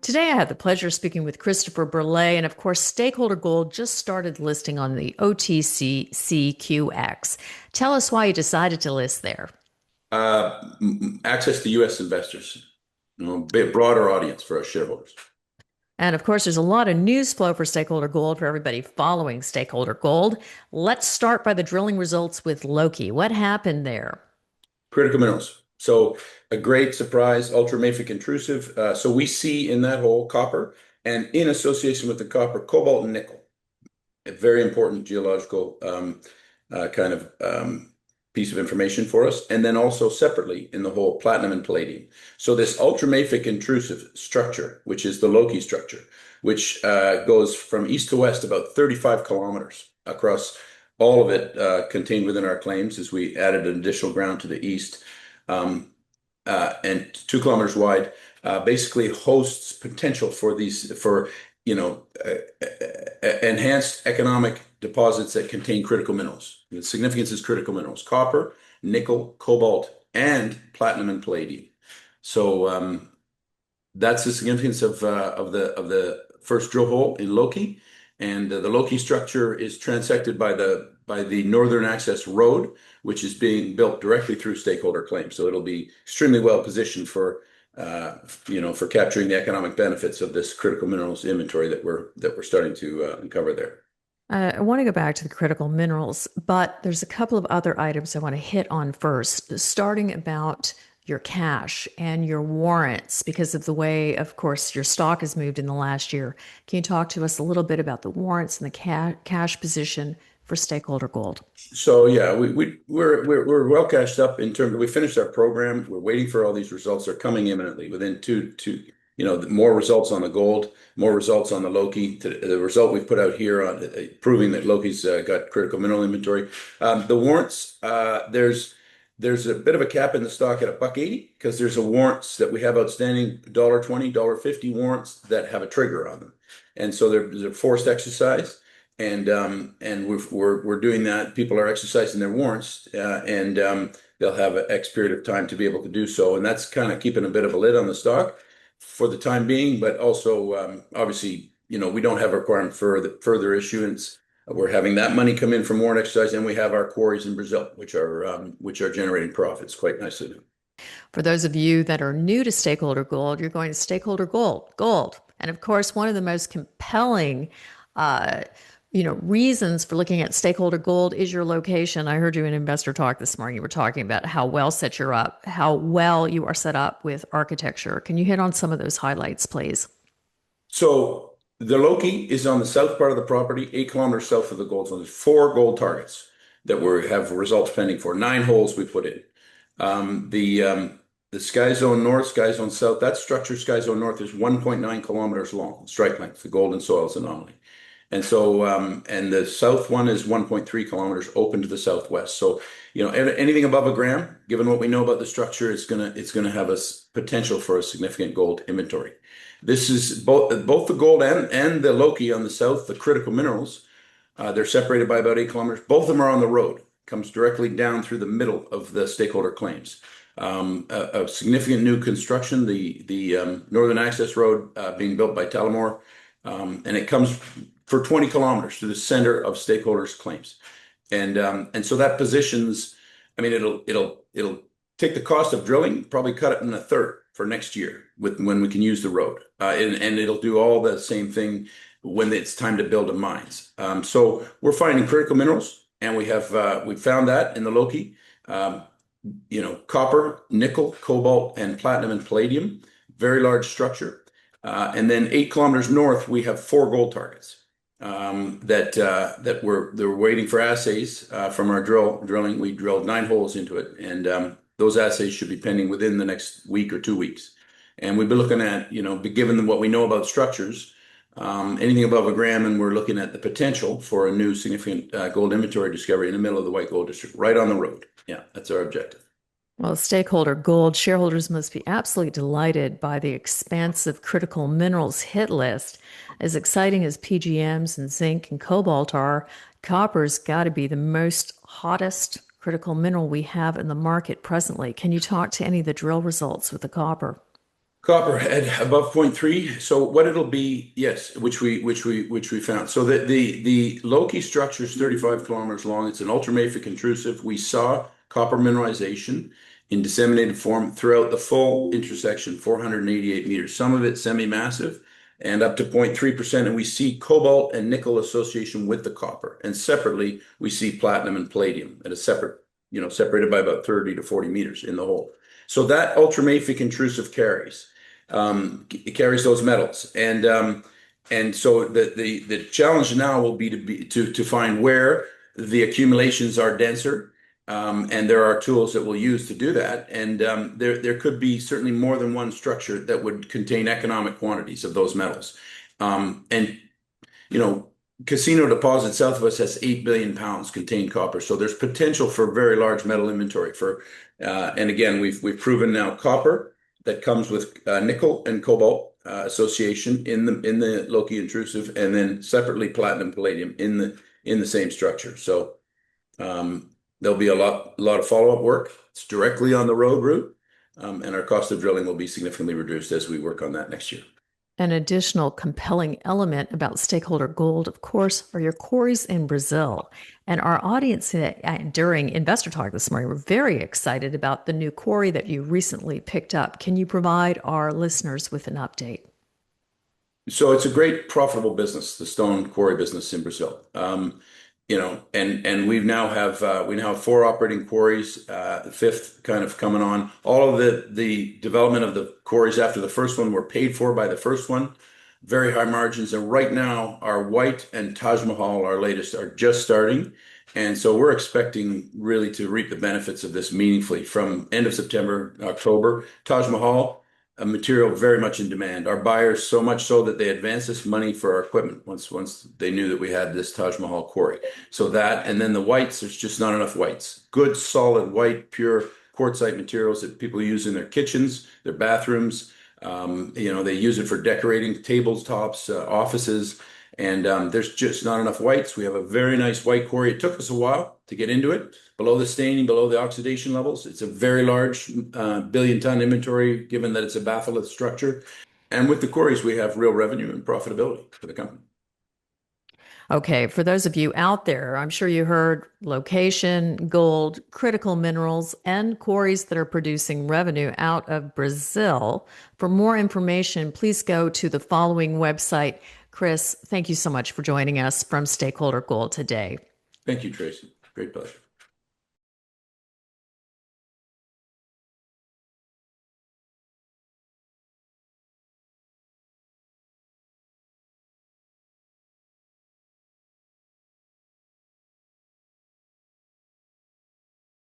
Today, I had the pleasure of speaking with Christopher Berlet, and of course, Stakeholder Gold just started listing on the OTCQX. Tell us why you decided to list there. Access to U.S. investors, a bit broader audience for our shareholders. And of course, there's a lot of news flow for Stakeholder Gold for everybody following Stakeholder Gold. Let's start by the drilling results with Loki. What happened there? Critical minerals. So a great surprise, ultramafic intrusive. So we see in that hole copper, and in association with the copper, cobalt and nickel. A very important geological kind of piece of information for us. And then also separately in the hole, platinum and palladium. So this ultramafic intrusive structure, which is the Loki structure, which goes from east to west about 35 kilometers across, all of it contained within our claims as we added an additional ground to the east, and 2 kilometers wide, basically hosts potential for enhanced economic deposits that contain critical minerals. The significance is critical minerals: copper, nickel, cobalt, and platinum and palladium. So that's the significance of the first drill hole in Loki. And the Loki structure is transected by the Northern Access Road, which is being built directly through stakeholder claims. So it'll be extremely well positioned for capturing the economic benefits of this critical minerals inventory that we're starting to uncover there. I want to go back to the critical minerals, but there's a couple of other items I want to hit on first, starting about your cash and your warrants because of the way, of course, your stock has moved in the last year. Can you talk to us a little bit about the warrants and the cash position for Stakeholder Gold? So yeah, we're well cashed up in terms of, we finished our program. We're waiting for all these results. They're coming imminently within more results on the gold, more results on the Loki. The result we've put out here on proving that Loki's got critical mineral inventory. The warrants, there's a bit of a cap in the stock at $1.80 because there's a warrants that we have outstanding, $1.20, $1.50 warrants that have a trigger on them, and so they're forced exercise, and we're doing that. People are exercising their warrants, and they'll have an X period of time to be able to do so, and that's kind of keeping a bit of a lid on the stock for the time being. But also, obviously, we don't have a requirement for the further issuance. We're having that money come in from warrant exercise, and we have our quarries in Brazil, which are generating profits quite nicely. For those of you that are new to Stakeholder Gold, you're going to Stakeholder Gold. And of course, one of the most compelling reasons for looking at Stakeholder Gold is your location. I heard you in Investor Talk this morning. You were talking about how well you are set up with architecture. Can you hit on some of those highlights, please? So the Loki is on the south part of the property, 8 kilometers south of the gold zone. There's 4 gold targets that we have results pending for. 9 holes we put in. The Sky Zone North, Sky Zone South, that structure, Sky Zone North, is 1.9 kilometers long, strike length, the gold and soils anomaly. And so, and the south one is 1.3 kilometers open to the southwest. So, anything above a gram, given what we know about the structure, it's gonna have a potential for a significant gold inventory. This is both the gold and the Loki on the south, the critical minerals. They're separated by about 8 kilometers. Both of them are on the road. Comes directly down through the middle of the stakeholder claims. A significant new construction, the Northern Access Road being built by Tullamore, and it comes for 20 kilometers to the center of stakeholders' claims, and so that positions. I mean, it'll take the cost of drilling, probably cut it in a third for next year when we can use the road, and it'll do all the same thing when it's time to build the mines. So we're finding critical minerals, and we found that in the Loki, copper, nickel, cobalt, and platinum and palladium, very large structure. And then 8 kilometers north, we have 4 gold targets that they're waiting for assays from our drilling. We drilled 9 holes into it, and those assays should be pending within the next week or 2 weeks. And we've been looking at, given what we know about structures, anything above a gram, and we're looking at the potential for a new significant gold inventory discovery in the middle of the White Gold District, right on the road. Yeah, that's our objective. Well, Stakeholder Gold shareholders must be absolutely delighted by the expansive critical minerals hit list. As exciting as PGMs and zinc and cobalt are, copper's got to be the most hottest critical mineral we have in the market presently. Can you talk to any of the drill results with the copper? Copper at above 0.3. So what it'll be, yes, which we found. So the Loki structure is 35 kilometers long. It's an ultramafic intrusive. We saw copper mineralization in disseminated form throughout the full intersection, 488 meters. Some of it semi-massive and up to 0.3%. And we see cobalt and nickel association with the copper. And separately, we see platinum and palladium at a separate, separated by about 30 to 40 meters in the hole. So that ultramafic intrusive it carries those metals, and so the challenge now will be to find where the accumulations are denser, and there are tools that we'll use to do that, and there could be certainly more than one structure that would contain economic quantities of those metals, and you know. Casino deposit south of us has 8 billion pounds contained copper, so there's potential for very large metal inventory and again we've proven now copper that comes with nickel and cobalt association in the Loki intrusive, and then separately platinum palladium in the same structure. So there'll be a lot of follow-up work. It's directly on the road route, and our cost of drilling will be significantly reduced as we work on that next year. An additional compelling element about Stakeholder Gold, of course, are your quarries in Brazil. And our audience during Investor Talk this morning were very excited about the new quarry that you recently picked up. Can you provide our listeners with an update? So it's a great profitable business, the stone quarry business in Brazil. And we now have 4 operating quarries, the 5th kind of coming on. All of the development of the quarries after the first one were paid for by the first one. Very high margins. And right now, our White and Taj Mahal, our latest, are just starting. And so we're expecting really to reap the benefits of this meaningfully from end of September, October. Taj Mahal, a material very much in demand. Our buyers, so much so that they advanced us money for our equipment once they knew that we had this Taj Mahal quarry. So that, and then the whites, there's just not enough whites. Good, solid, white, pure quartzite materials that people use in their kitchens, their bathrooms. They use it for decorating tabletops, offices, and there's just not enough whites. We have a very nice white quarry. It took us a while to get into it, below the staining, below the oxidation levels. It's a very large billion-ton inventory, given that it's a batholith structure. And with the quarries, we have real revenue and profitability for the company. Okay, for those of you out there, I'm sure you heard location, gold, critical minerals, and quarries that are producing revenue out of Brazil. For more information, please go to the following website. Chris, thank you so much for joining us from Stakeholder Gold today. Thank you, Tracy. Great pleasure.